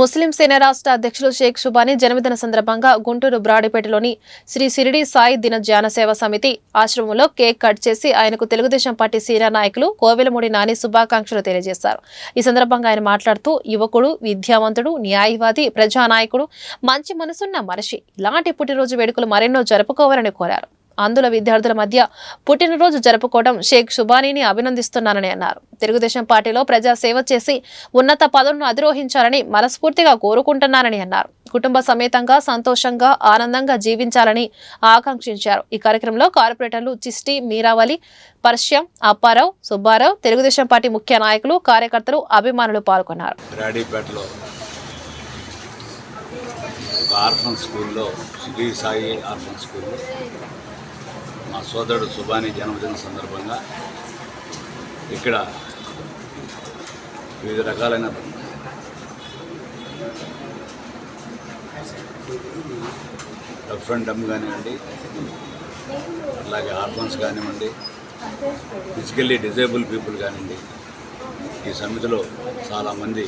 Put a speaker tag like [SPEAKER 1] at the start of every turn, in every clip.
[SPEAKER 1] ముస్లిం సేన రాష్ట్ర అధ్యక్షులు షేక్ షుబానీ జన్మదిన సందర్భంగా గుంటూరు బ్రాడిపేటలోని శ్రీ షిరిడి సాయి దిన ధ్యాన సేవ సమితి ఆశ్రమంలో కేక్ కట్ చేసి ఆయనకు తెలుగుదేశం పార్టీ సీనియర్ నాయకులు కోవెలమూడి నాని శుభాకాంక్షలు తెలియజేశారు. ఈ సందర్భంగా ఆయన మాట్లాడుతూ యువకుడు, విద్యావంతుడు, న్యాయవాది, ప్రజానాయకుడు, మంచి మనసున్న మనిషి, ఇలాంటి పుట్టినరోజు వేడుకలు మరెన్నో జరుపుకోవాలని కోరారు. అందులో విద్యార్థుల మధ్య పుట్టినరోజు జరుపుకోవడం షేక్ షుబానీని అభినందిస్తున్నానని అన్నారు. తెలుగుదేశం పార్టీలో ప్రజా సేవ చేసి ఉన్నత పదవులను అధిరోహించాలని మనస్ఫూర్తిగా కోరుకుంటున్నానని అన్నారు. కుటుంబ సమేతంగా సంతోషంగా ఆనందంగా జీవించాలని ఆకాంక్షించారు. ఈ కార్యక్రమంలో కార్పొరేటర్లు చిష్టి, మీరావళి, పర్ష్యం, అప్పారావు, సుబ్బారావు, తెలుగుదేశం పార్టీ ముఖ్య నాయకులు, కార్యకర్తలు, అభిమానులు పాల్గొన్నారు.
[SPEAKER 2] మా సోదరుడు సుబానీ జన్మదిన సందర్భంగా ఇక్కడ వివిధ రకాలైన రఫ్ అండ్ డమ్ కానివ్వండి, అలాగే ఆర్ఫన్స్ కానివ్వండి, ఫిజికల్లీ డిజేబుల్ పీపుల్ కానివ్వండి, ఈ సమితిలో చాలామంది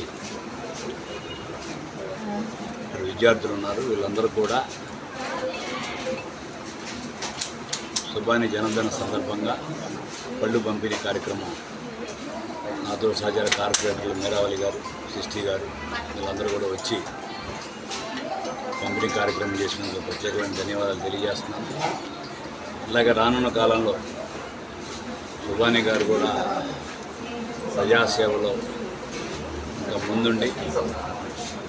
[SPEAKER 2] విద్యార్థులు ఉన్నారు. వీళ్ళందరూ కూడా సుబానీ జన్మదిన సందర్భంగా పళ్ళు పంపిణీ కార్యక్రమం నాతో సహచర కార్పొరేటర్లు మీరావళి గారు, సిస్టి గారు, వీళ్ళందరూ కూడా వచ్చి పంపిణీ కార్యక్రమం చేసినందుకు ప్రత్యేకమైన ధన్యవాదాలు తెలియజేస్తున్నాను. అలాగే రానున్న కాలంలో సుబానీ గారు కూడా ప్రజాసేవలో ఇంకా ముందుండి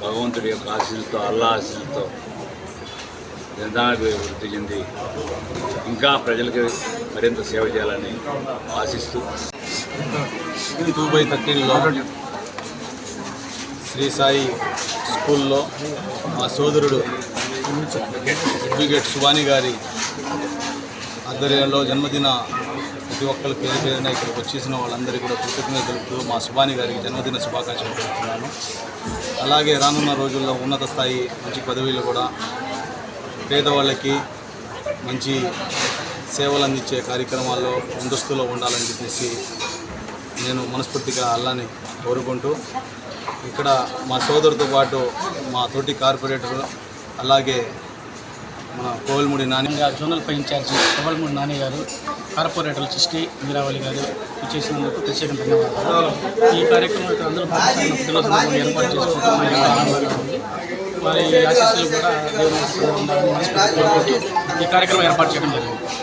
[SPEAKER 2] భగవంతుడి యొక్క ఆశీస్సులతో, అల్లా ఆశీస్సులతో నిర్ధారణకు వృద్ధి చెంది ఇంకా ప్రజలకు మరింత సేవ చేయాలని ఆశిస్తూ
[SPEAKER 3] 2/13లో శ్రీ సాయి స్కూల్లో మా సోదరుడు అడ్వకేట్ షుబానీ గారి ఆధ్వర్యంలో జన్మదిన ప్రతి ఒక్కరి పేరున ఇక్కడికి వచ్చేసిన వాళ్ళందరికీ కూడా కృతజ్ఞతలు తెలుపుతూ మా షుబానీ గారికి జన్మదిన శుభాకాంక్షలు తెలుపుతున్నాను. అలాగే రానున్న రోజుల్లో ఉన్నత స్థాయి మంచి పదవిలో కూడా పేదవాళ్ళకి మంచి సేవలు అందించే కార్యక్రమాల్లో ముందస్తులో ఉండాలని చెప్పేసి నేను మనస్ఫూర్తిగా అల్లాని కోరుకుంటూ, ఇక్కడ మా సోదరుతో పాటు మా తోటి కార్పొరేటర్, అలాగే మన Kovelamudi Nani
[SPEAKER 4] zonal five incharge Kovelamudi Nani గారు, కార్పొరేటర్లు చిష్టి, మీరావళి గారు ఇచ్చేసినందుకు ప్రత్యేక ధన్యవాదాలు. ఈ కార్యక్రమం ఇక్కడ అందరూ పుట్టినరోజు ఏర్పాటు చేసుకోవడం ఆనందంగా ఉంది. వారి ఆశీస్సులు కూడా దేవుని ఉండాలని మనస్ఫూర్తిగా ఈ కార్యక్రమం ఏర్పాటు చేయడం జరిగింది.